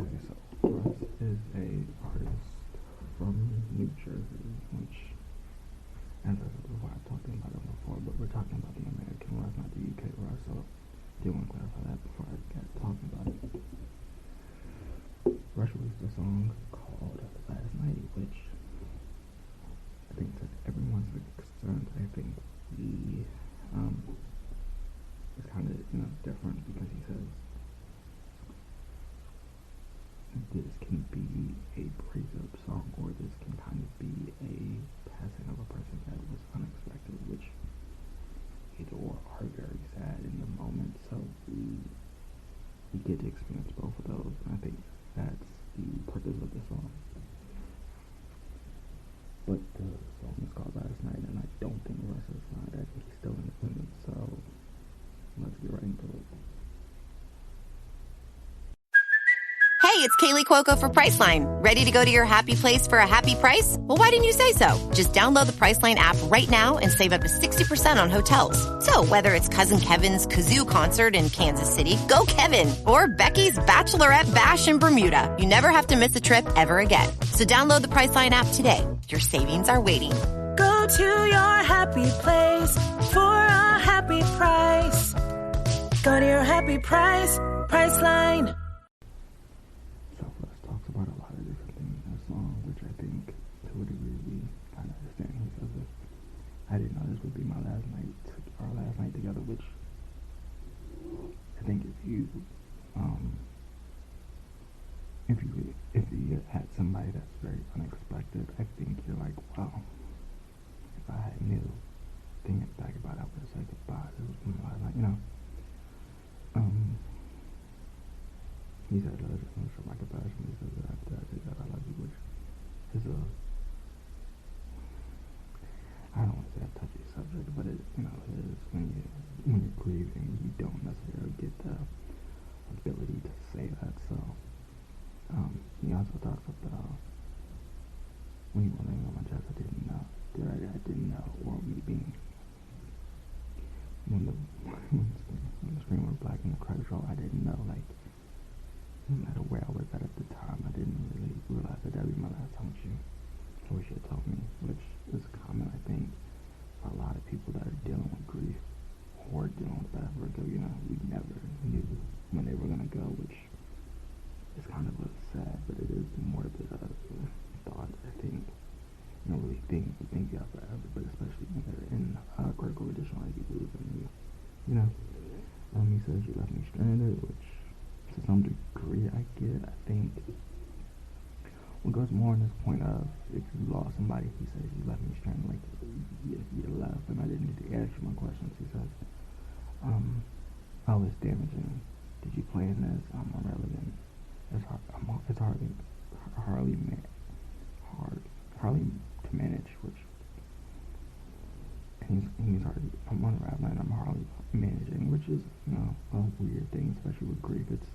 Okay, so Russ is a artist from New Jersey, which, as I said before, I've talked about him before, but we're talking about the American Russ, not the UK Russ, so I do want to clarify that before I get talking about it. Russ released a song called Last Night, which I think to everyone's extent, I think he is kind of, different because he says this can be a breakup song or this can kind of be a passing of a person that was unexpected, which either or are very sad in the moment. So we get to experience both of those, and I think that's the purpose of the song. But the song is called Last Night, and I don't think Russ is not. I think he's still independent, so let's get right into it. Hey, it's Kaylee Cuoco for Priceline. Ready to go to your happy place for a happy price? Well, why didn't you say so? Just download the Priceline app right now and save up to 60% on hotels. So whether it's Cousin Kevin's Kazoo Concert in Kansas City, go Kevin, or Becky's Bachelorette Bash in Bermuda, you never have to miss a trip ever again. So download the Priceline app today. Your savings are waiting. Go to your happy place for a happy price. Go to your happy price, Priceline. So Russ talks about a lot of different things in the song, which I think to a degree we kind of understand. He says this, I didn't know this would be my last night, our last night together, which I think if you had somebody that's very unexpected, I think you're like, wow, if I had knew, thinking back about it, I would have said goodbye. This was my last night, He said, I just want to show my compassion. He says that after I say that I love you, which is I don't want to say a touchy subject, but it is when you're grieving, you don't necessarily get the ability to say that. So, he also talks about when you were laying on my chest, I didn't know, or me being when the screen went black and the credits roll, I didn't know, like, no matter where I was at the time, I didn't really realize that would be my last time with you. I wish you had told me, which is common, I think, for a lot of people that are dealing with grief or dealing with bad breakup. We never knew when they were going to go, which is kind of sad, but it is more of a thought, I think. You don't really think you have forever, but especially when they're in critical condition like you lose them. He says you left me stranded, which to some degree I get. I think what goes more on this point of if you lost somebody, he says you left me stranded, like you left and I didn't need to ask you my questions. He says, oh, it's damaging. Did you plan this? I'm irrelevant. It's hardly to manage, which he's hardly, I'm unraveling, I'm hardly managing, which is, a weird thing, especially with grief. It's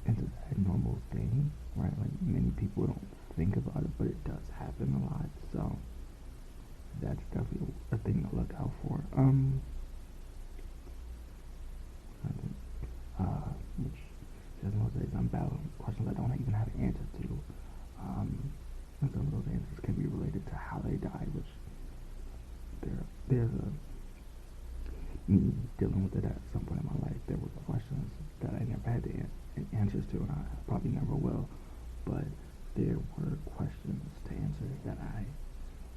a normal thing, right? Like, many people don't think about it, but it does happen a lot, so that's definitely a thing to look out for. Which says most days I'm battling questions I don't even have an answer to. And some of those answers can be related to how they died, which there's me dealing with it at some point in my life. There were questions that I never had the answers to, and I probably never will, but there were questions to answer that I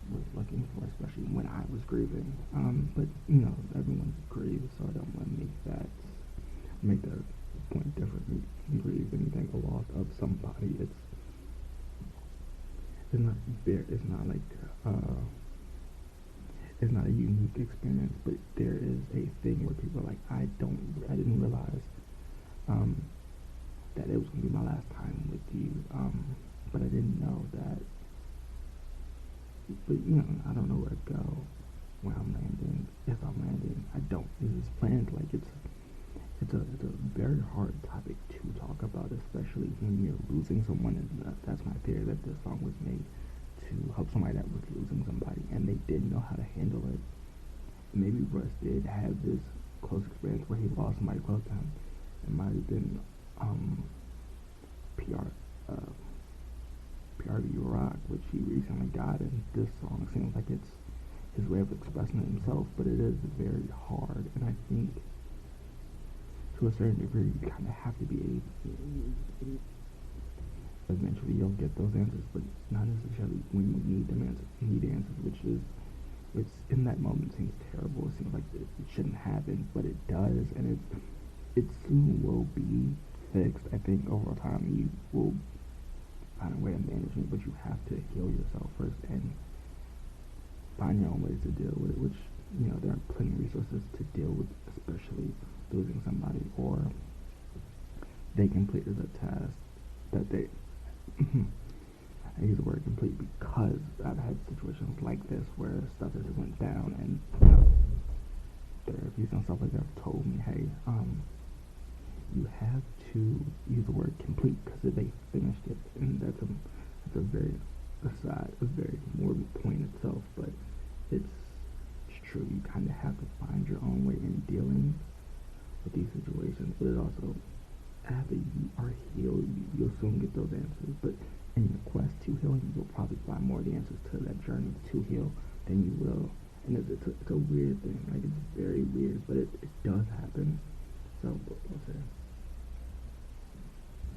was looking for, especially when I was grieving. But everyone grieves, so I don't want to make that point different. Grieve anything, a loss of somebody. It's not a unique experience, but there is a thing where people are like, I didn't realize that it was gonna be my last time with you, but I didn't know that. But I don't know where to go when I'm landing. If I'm landing, I don't. This is planned. Like it's a very hard topic to talk about, especially when you're losing someone. And that's my theory, that this song was made to help somebody that was losing somebody, and they didn't know how to handle it. Maybe Russ did have this close experience where he lost somebody close to him. It might have been PR, PRV Rock, which he recently got, and this song seems like it's his way of expressing it himself, but it is very hard, and I think to a certain degree you kind of have to be able. Eventually you'll get those answers, but not necessarily when you need them answers, which in that moment seems terrible. It seems like it shouldn't happen, but it does, and it soon will be fixed. I think over time you will find a way of managing it, but you have to heal yourself first and find your own ways to deal with it, which, there are plenty of resources to deal with, especially losing somebody, or they completed a task that they I use the word complete because I've had situations like this where stuff just went down, and therapies and stuff like that have told me, hey, you have to use the word complete because they finished it, and that's a very morbid point itself, but it's true. You kind of have to find your own way in dealing with these situations, but it also, after you are healed, you'll soon get those answers. But in your quest to healing, you'll probably find more of the answers to that journey to heal than you will. And it's a weird thing. Like, it's very weird, but it does happen. So, what's it?